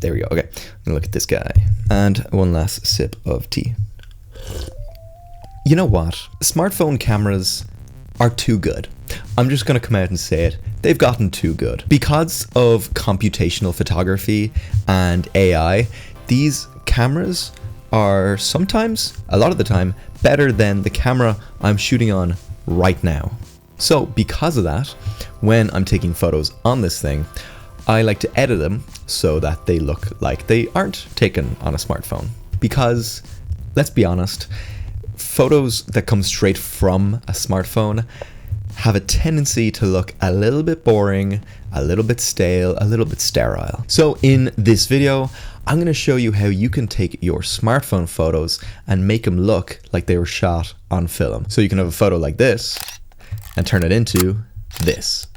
there we go. Okay, I'm gonna look at this guy. And one last sip of tea. You know what? Smartphone cameras are too good. I'm just gonna come out and say it. They've gotten too good. Because of computational photography and AI, these cameras are sometimes, a lot of the time, better than the camera I'm shooting on right now. So because of that, when I'm taking photos on this thing, I like to edit them so that they look like they aren't taken on a smartphone. Because, let's be honest, photos that come straight from a smartphone have a tendency to look a little bit boring, a little bit stale, a little bit sterile. So in this video, I'm going to show you how you can take your smartphone photos and make them look like they were shot on film. So you can have a photo like this and turn it into this.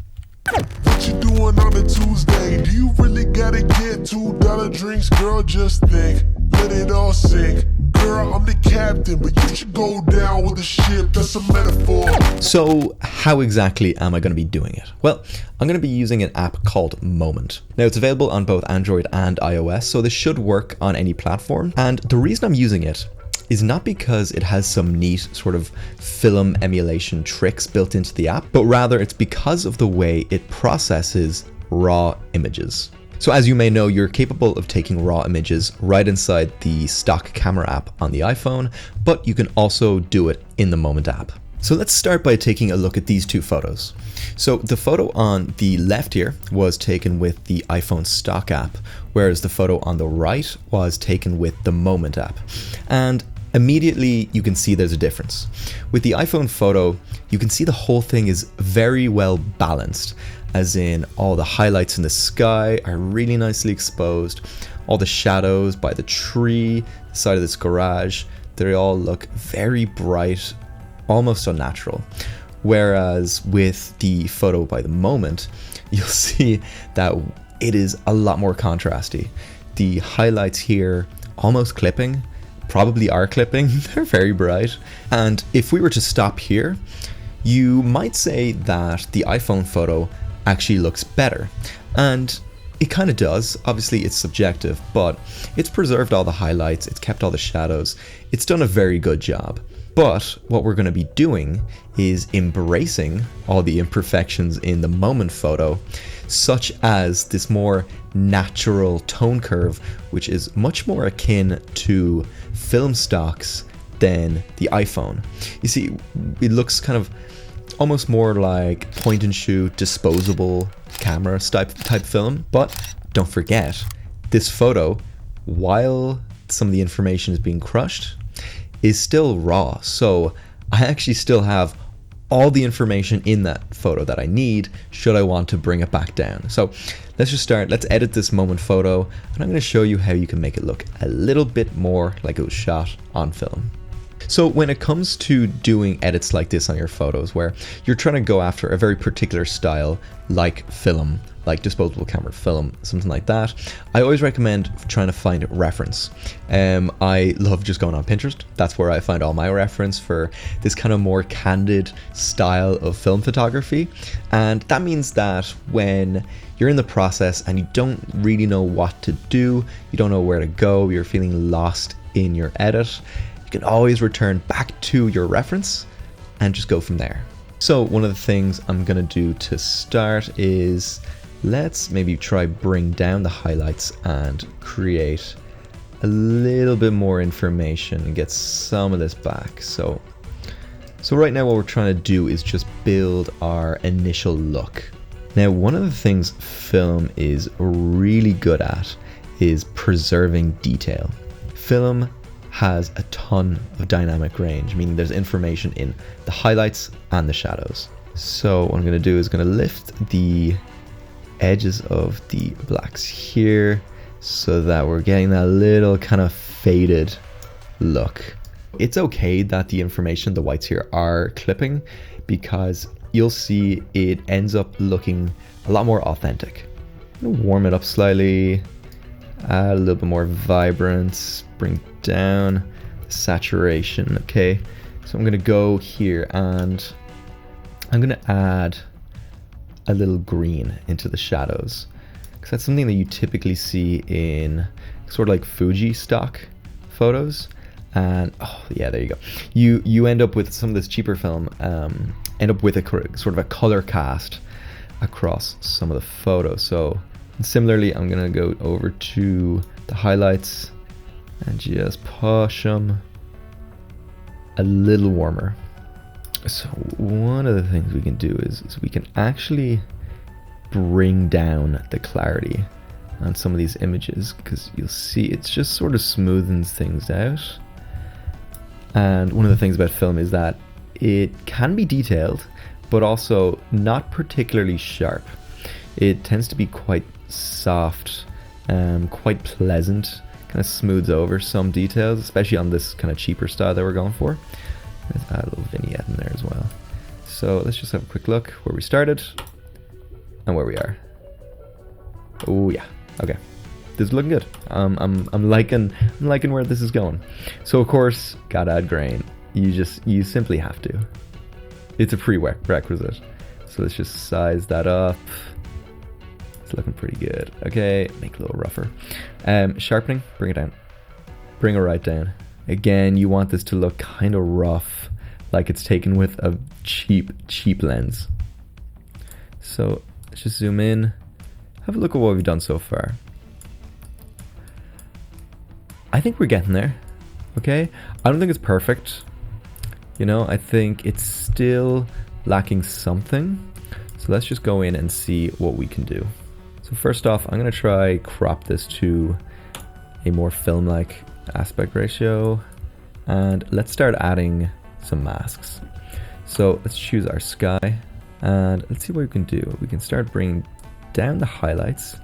What you doing on a Tuesday? Do you really gotta get $2 drinks? Girl, just think, let it all sink. Girl, I'm the captain, but you should go down with the ship. That's a metaphor. So how exactly am I going to be doing it? Well, I'm going to be using an app called Moment. Now it's available on both Android and iOS, so this should work on any platform. And the reason I'm using it is not because it has some neat sort of film emulation tricks built into the app, but rather it's because of the way it processes raw images. So as you may know, you're capable of taking raw images right inside the stock camera app on the iPhone, but you can also do it in the Moment app. So let's start by taking a look at these two photos. So the photo on the left here was taken with the iPhone stock app, whereas the photo on the right was taken with the Moment app. And immediately you can see there's a difference. With the iPhone photo, you can see the whole thing is very well balanced, as in all the highlights in the sky are really nicely exposed, all the shadows by the tree, the side of this garage, they all look very bright, almost unnatural. Whereas with the photo by the Moment, you'll see that it is a lot more contrasty. The highlights here almost clipping, probably are clipping, they're very bright. And if we were to stop here, you might say that the iPhone photo actually looks better. And it kind of does. Obviously it's subjective, but it's preserved all the highlights, it's kept all the shadows, it's done a very good job. But what we're going to be doing is embracing all the imperfections in the Moment photo, such as this more natural tone curve, which is much more akin to film stocks than the iPhone. You see, it looks kind of almost more like point and shoot, disposable camera type film. But don't forget, this photo, while some of the information is being crushed, is still raw. So I actually still have all the information in that photo that I need should I want to bring it back down. So let's just start. Let's edit this Moment photo, and I'm going to show you how you can make it look a little bit more like it was shot on film. So when it comes to doing edits like this on your photos, where you're trying to go after a very particular style, like film, like disposable camera film, something like that, I always recommend trying to find reference. I love just going on Pinterest. That's where I find all my reference for this kind of more candid style of film photography. And that means that when you're in the process and you don't really know what to do, you don't know where to go, you're feeling lost in your edit, you can always return back to your reference and just go from there. So one of the things I'm gonna do to start is let's maybe try bring down the highlights and create a little bit more information and get some of this back. So right now what we're trying to do is just build our initial look. Now, one of the things film is really good at is preserving detail. Film has a ton of dynamic range, meaning there's information in the highlights and the shadows. So what I'm going to do is going to lift the edges of the blacks here so that we're getting that little kind of faded look. It's okay that the information, the whites here, are clipping, because you'll see it ends up looking a lot more authentic. I'm gonna warm it up slightly, add a little bit more vibrance, bring down the saturation. Okay, so I'm gonna go here and I'm gonna add a little green into the shadows, because that's something that you typically see in sort of like Fuji stock photos. And oh yeah, there you go. You end up with some of this cheaper film, end up with a sort of a color cast across some of the photos. So similarly, I'm gonna go over to the highlights and just push them a little warmer. So one of the things we can do is we can actually bring down the clarity on some of these images, because you'll see it's just sort of smoothens things out. And one of the things about film is that it can be detailed, but also not particularly sharp. It tends to be quite soft, quite pleasant, kind of smooths over some details, especially on this kind of cheaper style that we're going for. Let's add a little vignette in there as well. So let's just have a quick look where we started and where we are. Oh yeah, okay. This is looking good. I'm liking where this is going. So of course, gotta add grain. You simply have to. It's a prerequisite. So let's just size that up. It's looking pretty good. Okay, make it a little rougher. Sharpening, bring it down. Bring it right down. Again, you want this to look kind of rough, like it's taken with a cheap lens. So let's just zoom in. Have a look at what we've done so far. I think we're getting there. Okay, I don't think it's perfect. You know, I think it's still lacking something. So let's just go in and see what we can do. So first off, I'm gonna try crop this to a more film-like aspect ratio, and let's start adding some masks. So let's choose our sky, and let's see what we can do. We can start bringing down the highlights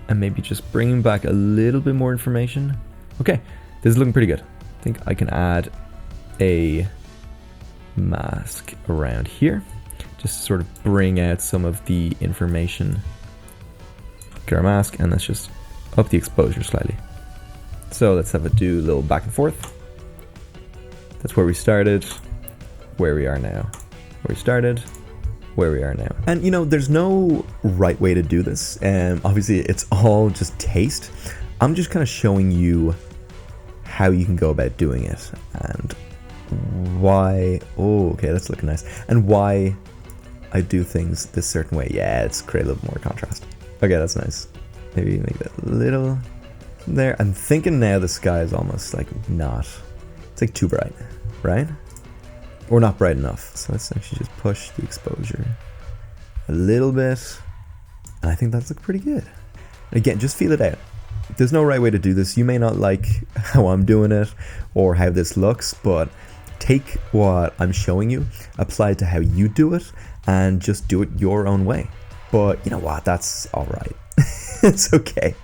and maybe just bringing back a little bit more information. Okay, this is looking pretty good. I think I can add a mask around here, just to sort of bring out some of the information. Get our mask, and let's just up the exposure slightly. So let's have do a little back and forth. That's where we started, where we are now. Where we started, where we are now. And you know, there's no right way to do this. Obviously it's all just taste. I'm just kind of showing you how you can go about doing it and why. Oh, okay, that's looking nice. And why I do things this certain way. Yeah, it's create a little more contrast. Okay, that's nice. Maybe make that a little there. I'm thinking now the sky is almost like not, it's like too bright, right? Or not bright enough. So let's actually just push the exposure a little bit. And I think that's looking pretty good. Again, just feel it out. There's no right way to do this. You may not like how I'm doing it or how this looks, but take what I'm showing you, apply it to how you do it, and just do it your own way. But you know what? That's all right. It's okay.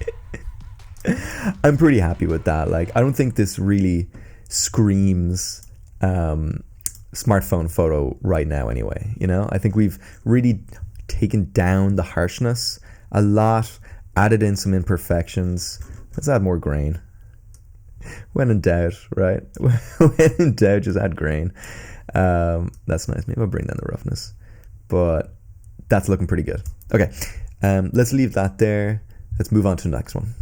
I'm pretty happy with that. Like, I don't think this really screams smartphone photo right now anyway. You know, I think we've really taken down the harshness a lot, added in some imperfections. Let's add more grain. When in doubt, right? When in doubt, just add grain. That's nice. Maybe I'll bring down the roughness, but that's looking pretty good. Okay, let's leave that there. Let's move on to the next one.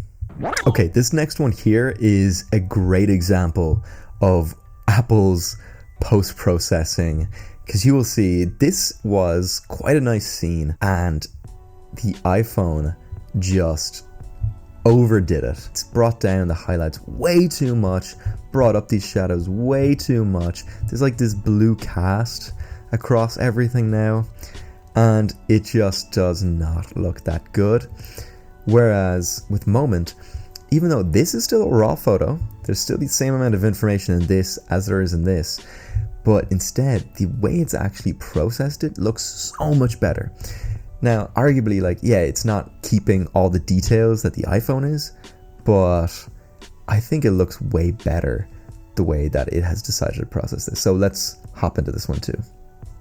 Okay, this next one here is a great example of Apple's post-processing, because you will see this was quite a nice scene and the iPhone just overdid it. It's brought down the highlights way too much, brought up these shadows way too much. There's like this blue cast across everything now, and it just does not look that good. Whereas with Moment, even though this is still a raw photo, there's still the same amount of information in this as there is in this, but instead the way it's actually processed it looks so much better. Now, arguably, like, yeah, it's not keeping all the details that the iPhone is, but I think it looks way better the way that it has decided to process this. So let's hop into this one too.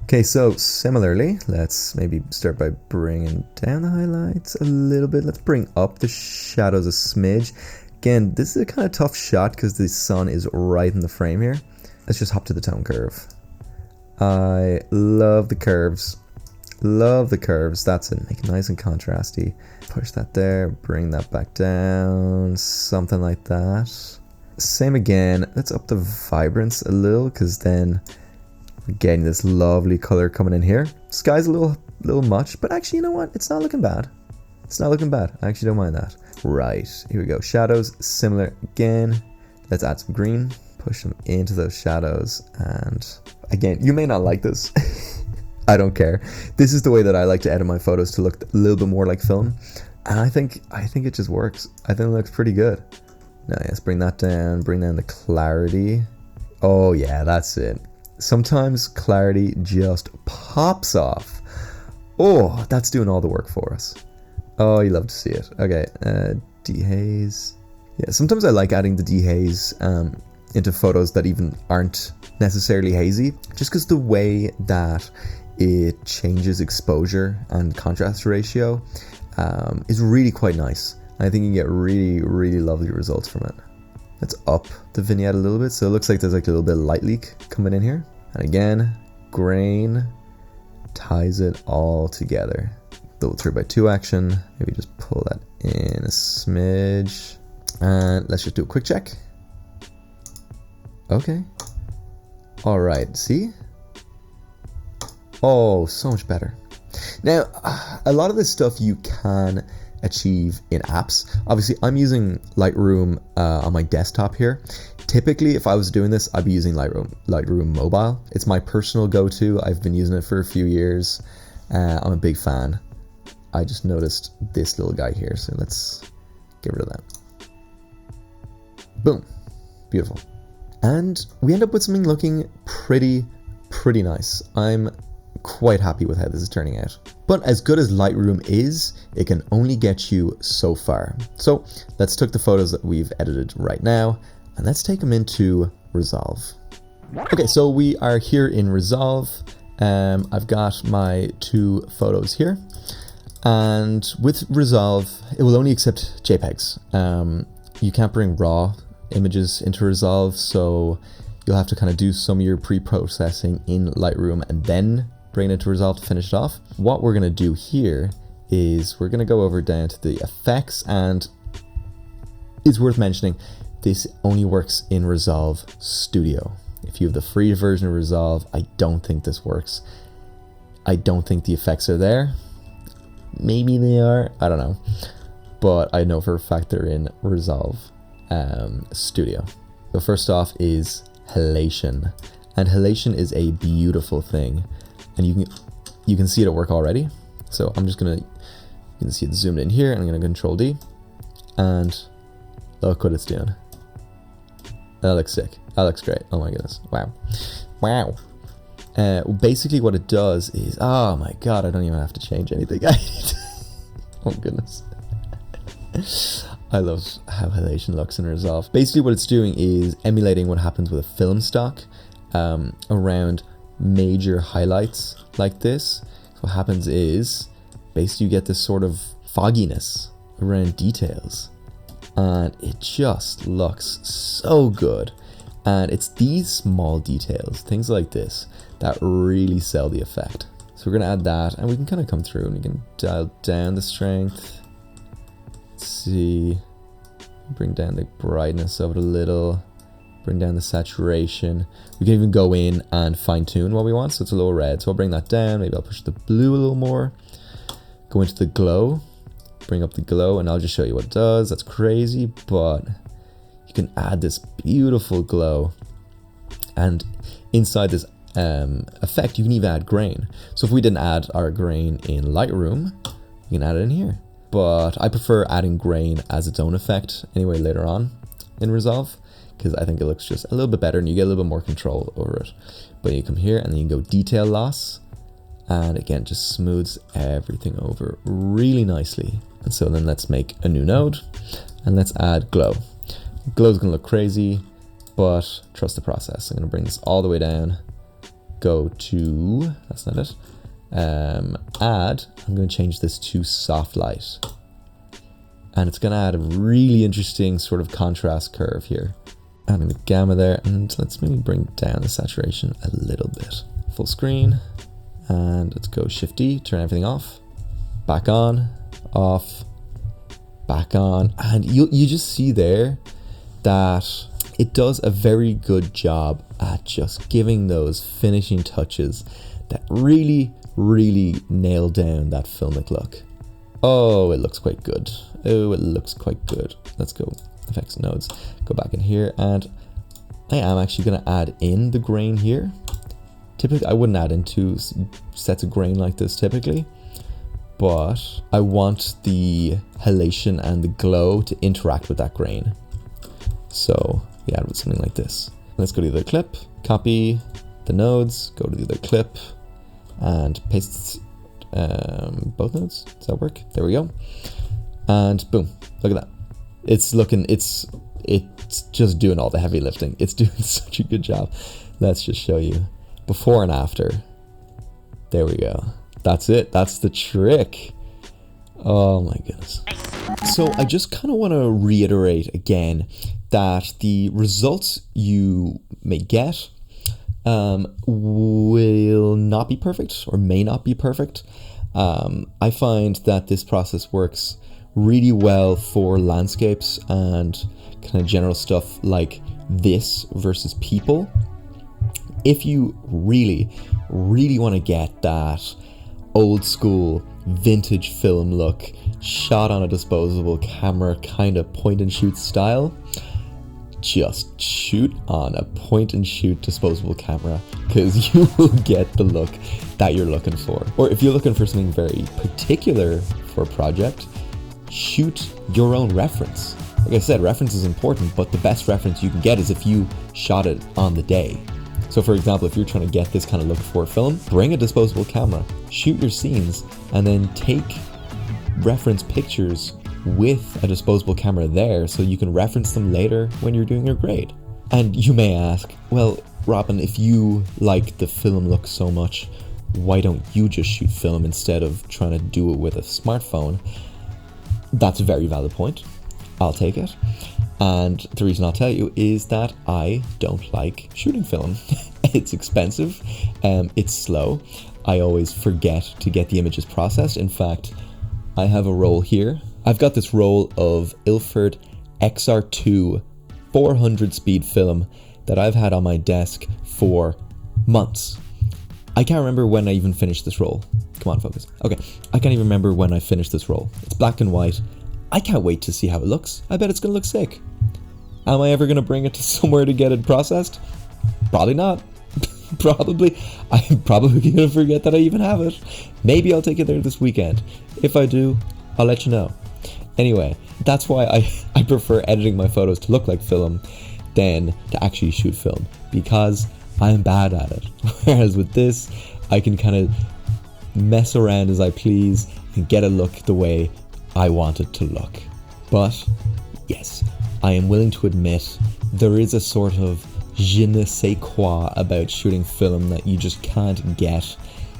Okay, so similarly, let's maybe start by bringing down the highlights a little bit. Let's bring up the shadows a smidge. Again, this is a kind of tough shot because the sun is right in the frame here. Let's just hop to the tone curve. I love the curves. Love the curves. That's it. Make it nice and contrasty. Push that there. Bring that back down. Something like that. Same again. Let's up the vibrance a little, because then we're getting this lovely color coming in here. Sky's a little much, but actually, you know what? It's not looking bad. It's not looking bad. I actually don't mind that. Right. Here we go. Shadows. Similar again. Let's add some green. Push them into those shadows. And again, you may not like this. I don't care. This is the way that I like to edit my photos, to look a little bit more like film. And I think it just works. I think it looks pretty good. Now, let's bring that down. Bring down the clarity. Oh yeah, that's it. Sometimes clarity just pops off. Oh, that's doing all the work for us. Oh, you love to see it. Okay, dehaze. Yeah, sometimes I like adding the dehaze into photos that even aren't necessarily hazy, just because the way that it changes exposure and contrast ratio is really quite nice. I think you can get really lovely results from it. Let's up the vignette a little bit, so it looks like there's like a little bit of light leak coming in here. And again, grain ties it all together. Little 3x2 action. Maybe just pull that in a smidge. And let's just do a quick check. Okay. All right, see? Oh, so much better. Now, a lot of this stuff you can achieve in apps. Obviously, I'm using Lightroom on my desktop here. Typically, if I was doing this, I'd be using Lightroom Mobile. It's my personal go-to. I've been using it for a few years. I'm a big fan. I just noticed this little guy here, so let's get rid of that. Boom. Beautiful. And we end up with something looking pretty nice. I'm quite happy with how this is turning out. But as good as Lightroom is, it can only get you so far. So let's take the photos that we've edited right now, and let's take them into Resolve. Okay, so we are here in Resolve. I've got my 2 photos here. And with Resolve, it will only accept JPEGs. You can't bring RAW images into Resolve, so you'll have to kind of do some of your pre-processing in Lightroom and then bring it to Resolve to finish it off. What we're going to do here is we're going to go over down to the effects, and it's worth mentioning this only works in Resolve Studio. If you have the free version of Resolve, I don't think this works. I don't think the effects are there. Maybe they are, I don't know. But I know for a fact they're in Resolve Studio. So first off is halation. And halation is a beautiful thing. And you can see it at work already. So I'm just gonna, you can see it zoomed in here, and I'm gonna Control D. And look what it's doing. That looks sick. That looks great. Oh my goodness. Wow. Wow. Basically what it does is, oh my god, I don't even have to change anything. Oh goodness. I love how halation looks in Resolve. Basically what it's doing is emulating what happens with a film stock around major highlights like this. So what happens is, basically you get this sort of fogginess around details, and it just looks so good. And it's these small details, things like this, that really sell the effect. So we're gonna add that, and we can kind of come through and we can dial down the strength. Let's see, bring down the brightness of it a little, bring down the saturation. We can even go in and fine tune what we want, so it's a little red. So I'll bring that down, maybe I'll push the blue a little more. Go into the glow, bring up the glow, and I'll just show you what it does. That's crazy, but you can add this beautiful glow. And inside this effect, you can even add grain. So if we didn't add our grain in Lightroom, we can add it in here. But I prefer adding grain as its own effect anyway later on in Resolve, because I think it looks just a little bit better and you get a little bit more control over it. But you come here and then you can go detail loss, and again, just smooths everything over really nicely. And so then let's make a new node and let's add glow. Glow's gonna look crazy, but trust the process. I'm gonna bring this all the way down, go to, that's not it, add, I'm gonna change this to soft light. And it's gonna add a really interesting sort of contrast curve here. Adding the gamma there, and let's maybe bring down the saturation a little bit. Full screen, And let's go Shift D, turn everything off, back on, off, back on. And you just see there that it does a very good job at just giving those finishing touches that really, really nail down that filmic look. Oh, it looks quite good. Oh, it looks quite good. Let's go effects nodes, go back in here, and I am actually going to add in the grain here. Typically, I wouldn't add in two sets of grain like this typically, but I want the halation and the glow to interact with that grain. So we add with something like this. Let's go to the other clip, copy the nodes, go to the other clip, and paste both nodes. Does that work? There we go. And boom, look at that. It's just doing all the heavy lifting. It's doing such a good job. Let's just show you before and after. There we go. That's it. That's the trick. Oh my goodness. So I just kind of want to reiterate again that the results you may get will not be perfect or may not be perfect. I find that this process works really well for landscapes and kind of general stuff like this versus people. If you really, really want to get that old school vintage film look shot on a disposable camera kind of point and shoot style, just shoot on a point and shoot disposable camera, because you will get the look that you're looking for. Or if you're looking for something very particular for a project, shoot your own reference. Like I said, reference is important, but the best reference you can get is if you shot it on the day. So for example, if you're trying to get this kind of look for a film, bring a disposable camera, shoot your scenes, and then take reference pictures with a disposable camera there so you can reference them later when you're doing your grade. And you may ask, well, Robin, if you like the film look so much, why don't you just shoot film instead of trying to do it with a smartphone? That's a very valid point. I'll take it. And the reason I'll tell you is that I don't like shooting film. It's expensive, it's slow. I always forget to get the images processed. In fact, I have a roll here. I've got this roll of Ilford XR2 400 speed film that I've had on my desk for months. I can't remember when I even finished this roll. Come on, focus. Okay, I can't even remember when I finished this roll. It's black and white. I can't wait to see how it looks. I bet it's gonna look sick. Am I ever gonna bring it to somewhere to get it processed? Probably not. Probably. I'm probably gonna forget that I even have it. Maybe I'll take it there this weekend. If I do, I'll let you know. Anyway, that's why I prefer editing my photos to look like film than to actually shoot film, because I'm bad at it. Whereas with this, I can kind of mess around as I please and get a look the way I want it to look. But yes, I am willing to admit there is a sort of je ne sais quoi about shooting film that you just can't get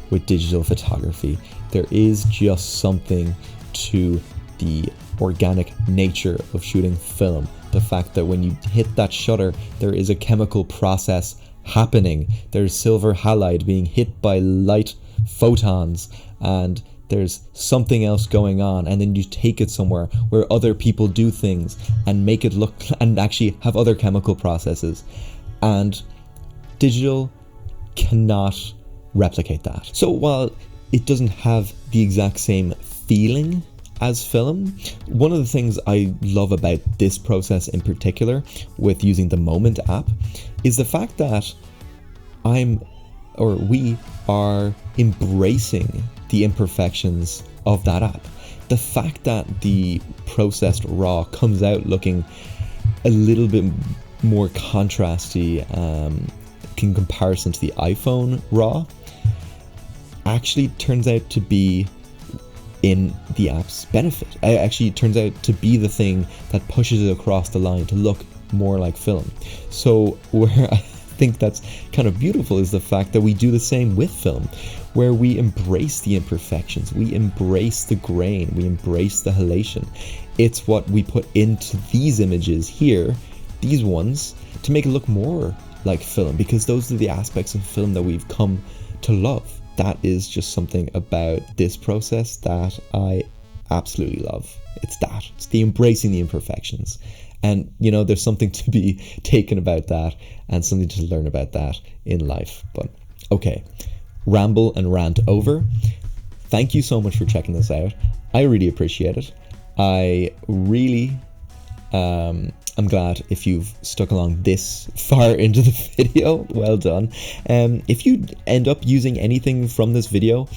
with digital photography. There is just something to the organic nature of shooting film. The fact that when you hit that shutter, there is a chemical process happening. There's silver halide being hit by light photons, and there's something else going on, and then you take it somewhere where other people do things and make it look and actually have other chemical processes, and digital cannot replicate that. So while it doesn't have the exact same feeling as film, one of the things I love about this process in particular with using the Moment app is the fact that we are embracing the imperfections of that app. The fact that the processed RAW comes out looking a little bit more contrasty in comparison to the iPhone RAW actually turns out to be in the app's benefit. It actually turns out to be the thing that pushes it across the line to look more like film. So where I think that's kind of beautiful is the fact that we do the same with film, where we embrace the imperfections, we embrace the grain, we embrace the halation. It's what we put into these images here, these ones, to make it look more like film, because those are the aspects of film that we've come to love. that is just something about this process that I absolutely love. It's the embracing the imperfections. And, you know, there's something to be taken about that and something to learn about that in life. But okay, ramble and rant over. Thank you so much for checking this out. I really appreciate it. I really I'm glad if you've stuck along this far into the video. Well done. If you end up using anything from this video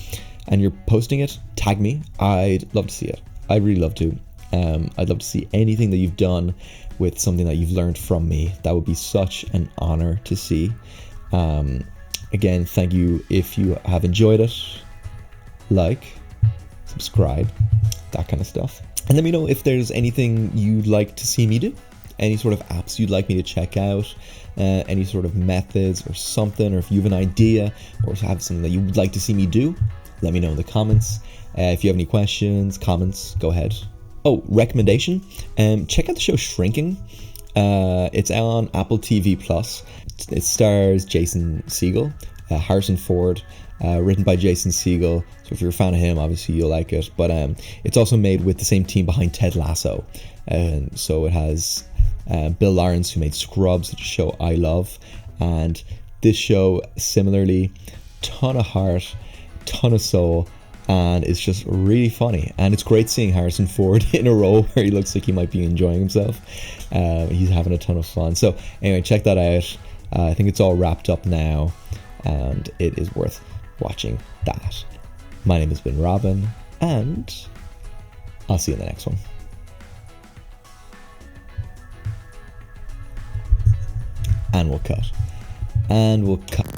and you're posting it, tag me. I'd love to see it. I'd really love to. I'd love to see anything that you've done with something that you've learned from me. That would be such an honor to see. Again, thank you if you have enjoyed it. Like, subscribe, that kind of stuff. And let me know if there's anything you'd like to see me do. Any sort of apps you'd like me to check out, any sort of methods or something, or if you have an idea or have something that you would like to see me do, let me know in the comments. If you have any questions, comments, go ahead. Oh, recommendation, check out the show Shrinking. It's on Apple TV Plus. It stars Jason Segel, Harrison Ford, written by Jason Segel. So if you're a fan of him, obviously you'll like it. But it's also made with the same team behind Ted Lasso. So it has Bill Lawrence, who made Scrubs, which is a show I love. And this show, similarly, ton of heart, ton of soul, and it's just really funny. And it's great seeing Harrison Ford in a role where he looks like he might be enjoying himself. He's having a ton of fun. So anyway, check that out. I think it's all wrapped up now, and it is worth watching that. My name has been Robin, and I'll see you in the next one. And we'll cut. And we'll cut.